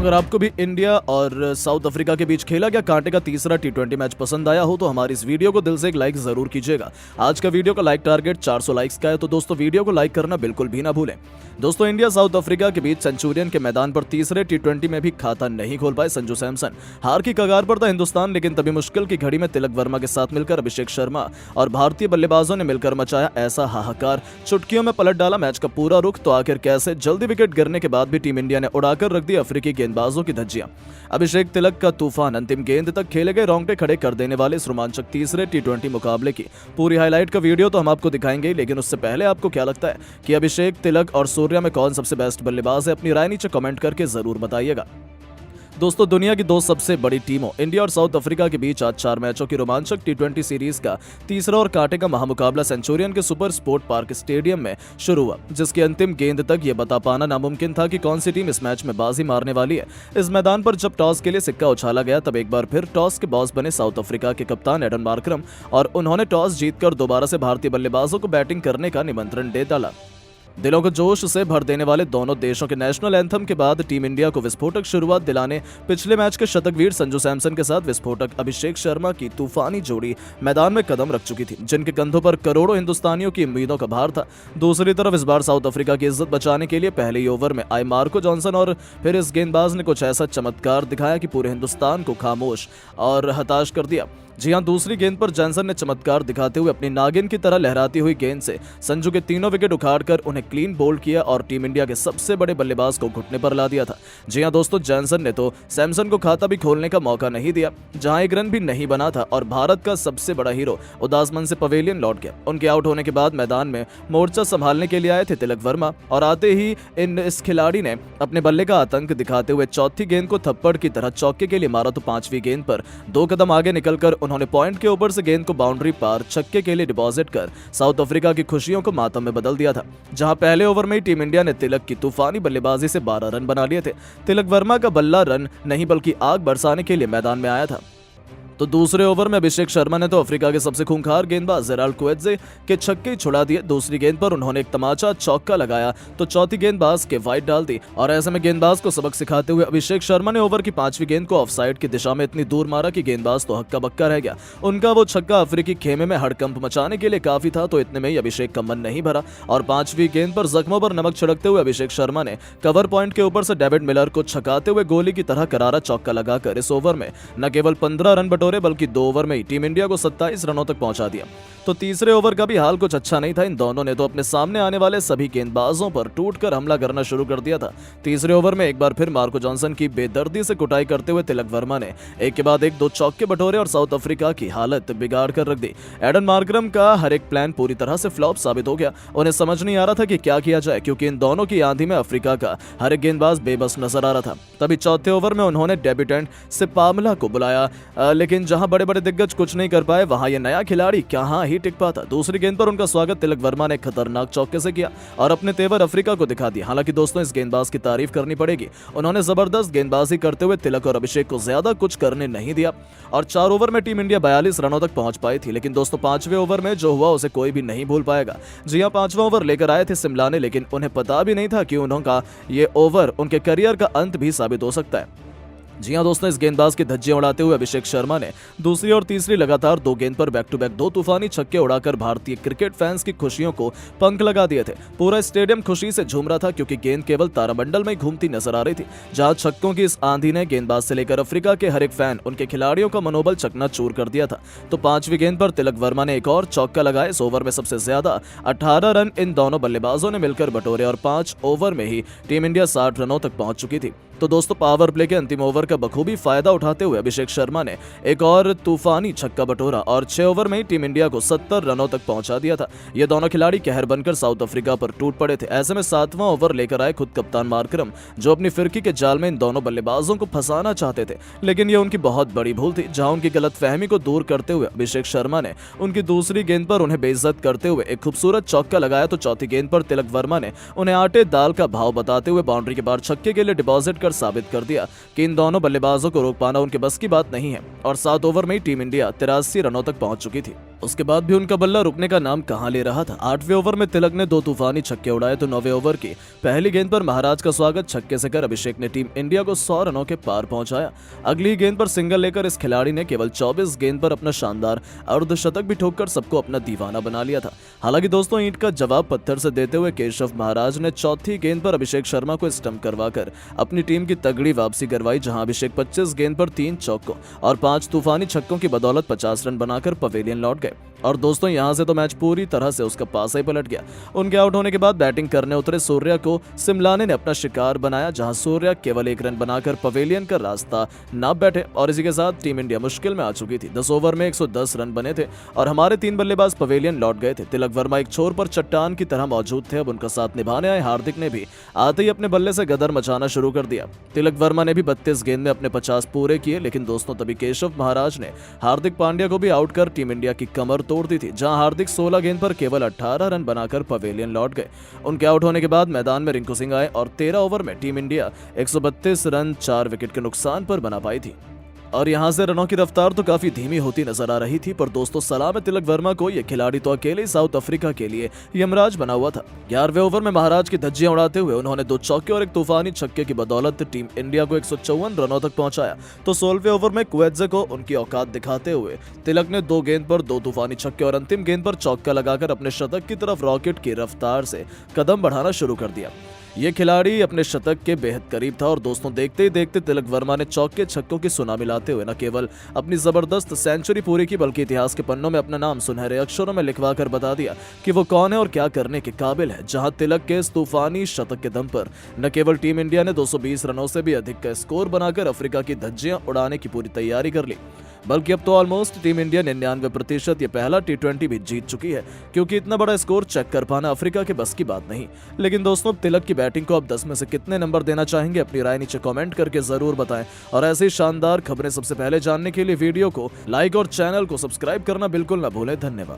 अगर आपको भी इंडिया और साउथ अफ्रीका के बीच खेला गया कांटे का तीसरा टी20 मैच पसंद आया हो तो हमारी इस वीडियो को दिल से एक लाइक जरूर कीजिएगा। आज का वीडियो का लाइक टारगेट 400 लाइक्स का है, तो दोस्तों वीडियो को लाइक करना बिल्कुल भी ना भूलें। दोस्तों इंडिया साउथ अफ्रीका के बीच सेंचुरियन के मैदान पर तीसरे टी20 में भी खाता नहीं खोल पाए संजू सैमसन। हार की कगार पर था हिंदुस्तान, लेकिन तभी मुश्किल की घड़ी में तिलक वर्मा के साथ मिलकर अभिषेक शर्मा और भारतीय बल्लेबाजों ने मिलकर मचाया ऐसा हाहाकार, चुटकियों में पलट डाला मैच का पूरा रुख। तो आखिर कैसे? जल्दी विकेट गिरने के बाद भी टीम इंडिया ने उड़ाकर रख दी अफ्रीकी गेंदबाजों की धज्जियां। अभिषेक तिलक का तूफान अंतिम गेंद तक खेले गए रोंगटे खड़े कर देने वाले इस रोमांचक तीसरे टी20 मुकाबले की पूरी हाईलाइट का वीडियो तो हम आपको दिखाएंगे, लेकिन उससे पहले आपको क्या लगता है कि अभिषेक, तिलक और सूर्या में कौन सबसे बेस्ट बल्लेबाज है? अपनी राय नीचे कमेंट करके जरूर बताइएगा। दोस्तों दुनिया की दो सबसे बड़ी टीमों इंडिया और साउथ अफ्रीका के बीच आज 4 मैचों की रोमांचक टी20 सीरीज का तीसरा और कांटे का महामुकाबला सेंचुरियन के सुपर स्पोर्ट पार्क स्टेडियम में शुरू हुआ, जिसकी अंतिम गेंद तक ये बता पाना नामुमकिन था कि कौन सी टीम इस मैच में बाजी मारने वाली है। इस मैदान पर जब टॉस के लिए सिक्का उछाला गया तब एक बार फिर टॉस के बॉस बने साउथ अफ्रीका के कप्तान एडन मार्करम, और उन्होंने टॉस जीतकर दोबारा से भारतीय बल्लेबाजों को बैटिंग करने का निमंत्रण दे डाला। दिलों को जोश से भर देने वाले दोनों देशों के नेशनल एंथम के बाद टीम इंडिया को विस्फोटक शुरुआत दिलाने पिछले मैच के शतकवीर संजू सैमसन के साथ विस्फोटक अभिषेक शर्मा की तूफानी जोड़ी मैदान में कदम रख चुकी थी, जिनके कंधों पर करोड़ों हिंदुस्तानियों की उम्मीदों का भार था। दूसरी तरफ इस बार साउथ अफ्रीका की इज्जत बचाने के लिए पहले ही ओवर में आए मार्को जॉनसन और फिर इस गेंदबाज ने कुछ ऐसा चमत्कार दिखाया कि पूरे हिंदुस्तान को खामोश और हताश कर दिया। जी हां, दूसरी गेंद पर जॉनसन ने चमत्कार दिखाते हुए अपनी नागिन की तरह लहराती हुई गेंद से संजू के तीनों विकेट उखाड़कर उन्हें क्लीन बोल्ड किया और टीम इंडिया के सबसे बड़े बल्लेबाज को घुटने पर ला दिया था। जी हां दोस्तों, जॉनसन ने तो सैमसन को खाता भी खोलने का मौका नहीं दिया, जहां एक रन भी नहीं बना था और भारत का सबसे बड़ा हीरो उदास मन से पवेलियन लौट गया। उनके आउट होने के बाद मैदान में मोर्चा संभालने के लिए आए थे तिलक वर्मा, और आते ही इस खिलाड़ी ने अपने बल्ले का आतंक दिखाते हुए चौथी गेंद को थप्पड़ की तरह चौके के लिए मारा, तो पांचवी गेंद पर 2 कदम आगे निकलकर उन्होंने पॉइंट के ऊपर से गेंद को बाउंड्री पार छक्के के लिए डिपॉजिट कर साउथ अफ्रीका की खुशियों को मातम में बदल दिया था। जहां पहले ओवर में ही टीम इंडिया ने तिलक की तूफानी बल्लेबाजी से 12 रन बना लिए थे। तिलक वर्मा का बल्ला रन नहीं बल्कि आग बरसाने के लिए मैदान में आया था। तो दूसरे ओवर में अभिषेक शर्मा ने तो अफ्रीका के सबसे खूंखार गेंदबाज जेराल्ड क्वेट्जे के छक्के ही छुड़ा दिए। दूसरी गेंद पर उन्होंने एक तमाचा चौका लगाया तो चौथी गेंदबाज के वाइड डाल दी, और ऐसे में गेंदबाज को सबक सिखाते हुए अभिषेक शर्मा ने ओवर की 5वीं गेंद को ऑफसाइड की दिशा में इतनी दूर मारा कि गेंदबाज तो हक्का बक्का रह गया। उनका वो छक्का अफ्रीकी खेमे में हड़कंप मचाने के लिए काफी था, तो इतने में ही अभिषेक का मन नहीं भरा और 5वीं गेंद पर जख्मों पर नमक छिड़कते हुए अभिषेक शर्मा ने कवर पॉइंट के ऊपर से डेविड मिलर को छकाते हुए गोली की तरह करारा चौका लगाकर इस ओवर में न केवल 15 रन बटोरे बल्कि 2 ओवर में ही टीम इंडिया को 27 रनों तक पहुंचा दिया। तो तीसरे ओवर का भी हाल कुछ अच्छा नहीं था। इन दोनों ने तो अपने सामने आने वाले सभी गेंदबाजों पर टूटकर हमला करना शुरू कर दिया था। तीसरे ओवर में एक बार फिर मार्को जॉनसन की बेदर्दी से कुटाई करते हुए तिलक वर्मा ने एक के बाद एक 2 चौके बटोरे और साउथ अफ्रीका की हालत बिगाड़ कर रख दी। एडन मार्करम का हर एक प्लान पूरी तरह से फ्लॉप साबित हो गया। उन्हें समझ नहीं आ रहा था कि क्या किया जाए, क्योंकि इन दोनों की आंधी में अफ्रीका का हर एक गेंदबाज बेबस नजर आ रहा था। तभी चौथे ओवर में उन्होंने डेब्यूटेंट सिपामला को बुलाया, लेकिन जहां बड़े बड़े दिग्गज कुछ नहीं कर पाए वहां ये नया खिलाड़ी कहां ही टिक पाता। दूसरी गेंद पर उनका स्वागत तिलक वर्मा ने खतरनाक चौके से किया और अपने तेवर अफ्रीका को दिखा दिया। हालांकि दोस्तों इस गेंदबाज की तारीफ करनी पड़ेगी, उन्होंने जबरदस्त गेंदबाजी करते हुए तिलक और अभिषेक को ज्यादा कुछ करने नहीं दिया और 4 ओवर में टीम इंडिया 42 रनों तक पहुंच पाई थी। लेकिन दोस्तों 5वें ओवर में जो हुआ उसे कोई भी नहीं भूल पाएगा। जी हां, 5वां ओवर लेकर आए थे शिमला ने, लेकिन उन्हें पता भी नहीं था कि उनका ये ओवर उनके करियर का अंत भी साबित हो सकता है। जी हां दोस्तों, इस गेंदबाज की धज्जियां उड़ाते हुए अभिषेक शर्मा ने दूसरी और तीसरी लगातार 2 गेंद पर बैक टू बैक 2 तूफानी छक्के उड़ाकर भारतीय क्रिकेट फैंस की खुशियों को पंख लगा दिए थे। पूरा स्टेडियम खुशी से झूम रहा था, क्योंकि गेंद केवल तारामंडल में घूमती नजर आ रही थी। जहां छक्कों की इस आंधी ने गेंदबाज से लेकर अफ्रीका के हर एक फैन, उनके खिलाड़ियों का मनोबल चकनाचूर कर दिया था। तो 5वीं गेंद पर तिलक वर्मा ने एक और चौका लगाया। इस ओवर में सबसे ज्यादा 18 रन इन दोनों बल्लेबाजों ने मिलकर बटोरे और 5 ओवर में ही टीम इंडिया 60 रनों तक पहुंच चुकी थी। तो दोस्तों पावर प्ले के अंतिम ओवर का बखूबी फायदा उठाते हुए अभिषेक शर्मा ने एक और तूफानी छक्का बटोरा और 6 ओवर में ही टीम इंडिया को 70 रनों तक पहुंचा दिया था। ये दोनों खिलाड़ी कहर बनकर साउथ अफ्रीका पर टूट पड़े थे। ऐसे में 7वां ओवर लेकर आए खुद कप्तान मार्करम, जो अपनी फिरकी के जाल में इन दोनों बल्लेबाजों को फंसाना चाहते थे, लेकिन ये उनकी बहुत बड़ी भूल थी। जहां उनकी गलतफहमी को दूर करते हुए अभिषेक शर्मा ने उनकी दूसरी गेंद पर उन्हें बेइज्जत करते हुए एक खूबसूरत चौका लगाया, तो चौथी गेंद पर तिलक वर्मा ने उन्हें आटे दाल का भाव बताते हुए बाउंड्री के बाहर छक्के के लिए डिपॉजिट कर साबित कर दिया कि इन दोनों बल्लेबाजों को रोक पाना उनके बस की बात नहीं है। और 7 ओवर में ही टीम इंडिया 83 रनों तक पहुंच चुकी थी। उसके बाद भी उनका बल्ला रुकने का नाम कहां ले रहा था। 8वें ओवर में तिलक ने 2 तूफानी छक्के उड़ाए तो 9वें ओवर की पहली गेंद पर महाराज का स्वागत छक्के से कर अभिषेक ने टीम इंडिया को 100 रनों के पार पहुंचाया। अगली गेंद पर सिंगल लेकर इस खिलाड़ी ने केवल 24 गेंद पर अपना शानदार अर्धशतक भी ठोककर सबको अपना दीवाना बना लिया था। हालांकि दोस्तों, ईंट का जवाब पत्थर से देते हुए केशव महाराज ने चौथी गेंद पर अभिषेक शर्मा को स्टंप करवाकर अपनी टीम की तगड़ी वापसी करवाई, जहां अभिषेक 25 गेंद पर 3 चौकों और 5 तूफानी छक्कों की बदौलत 50 रन बनाकर पवेलियन लौट गए। और दोस्तों, यहां से तो मैच पूरी तरह से उसका पासा ही पलट गया। उनके आउट होने के बाद बैटिंग करने उतरे सूर्या को सिमलाने ने अपना शिकार बनाया, जहां सूर्या केवल 1 रन बनाकर पवेलियन का रास्ता नाप बैठे और इसी के साथ टीम इंडिया मुश्किल में आ चुकी थी। 10 ओवर में 110 रन बने थे और हमारे 3 बल्लेबाज पवेलियन लौट गए थे। तिलक वर्मा एक छोर पर चट्टान की तरह मौजूद थे। अब उनका साथ निभाने आए हार्दिक ने भी आते ही अपने बल्ले से गदर मचाना शुरू कर दिया। तिलक वर्मा ने भी 32 गेंद में अपने 50 पूरे किए, लेकिन दोस्तों तभी केशव महाराज ने हार्दिक पांड्या को भी आउट कर टीम इंडिया की कमर तोड़ दी थी, जहां हार्दिक 16 गेंद पर केवल 18 रन बनाकर पवेलियन लौट गए। उनके आउट होने के बाद मैदान में रिंकू सिंह आए और 13 ओवर में टीम इंडिया 132 रन 4 विकेट के नुकसान पर बना पाई थी। और यहां से रनों की रफ्तार तो काफी धीमी होती नजर आ रही थी, पर दोस्तों सलाम है तिलक वर्मा को। यह खिलाड़ी तो अकेले ही साउथ अफ्रीका के लिए यमराज बना हुआ था। 11वें ओवर में महाराज की धज्जियां उड़ाते हुए उन्होंने 2 चौके और 1 तूफानी छक्के की बदौलत टीम इंडिया को 154 रनों तक पहुंचाया। तो 16वें ओवर में कुवैत्जे को उनकी औकात दिखाते हुए तिलक ने 2 गेंद पर 2 तूफानी छक्के और अंतिम गेंद पर चौका लगाकर अपने शतक की तरफ रॉकेट की रफ्तार से कदम बढ़ाना शुरू कर दिया। ये खिलाड़ी अपने शतक के बेहद करीब था और दोस्तों देखते ही देखते तिलक वर्मा ने चौके छक्कों की सुनामी लाते हुए न केवल अपनी जबरदस्त सेंचुरी पूरी की, बल्कि इतिहास के पन्नों में अपना नाम सुनहरे अक्षरों में लिखवा कर बता दिया कि वो कौन है और क्या करने के काबिल है। जहां तिलक के इस तूफानी शतक के दम पर न केवल टीम इंडिया ने 220 रनों से भी अधिक का स्कोर बनाकर अफ्रीका की धज्जियां उड़ाने की पूरी तैयारी कर ली, बल्कि अब तो ऑलमोस्ट टीम इंडिया 99% ये पहला T20 भी जीत चुकी है, क्योंकि इतना बड़ा स्कोर चेक कर पाना अफ्रीका के बस की बात नहीं। लेकिन दोस्तों, तिलक की बैटिंग को अब 10 में से कितने नंबर देना चाहेंगे, अपनी राय नीचे कमेंट करके जरूर बताएं। और ऐसी शानदार खबरें सबसे पहले जानने के लिए वीडियो को लाइक और चैनल को सब्सक्राइब करना बिल्कुल ना भूलें। धन्यवाद।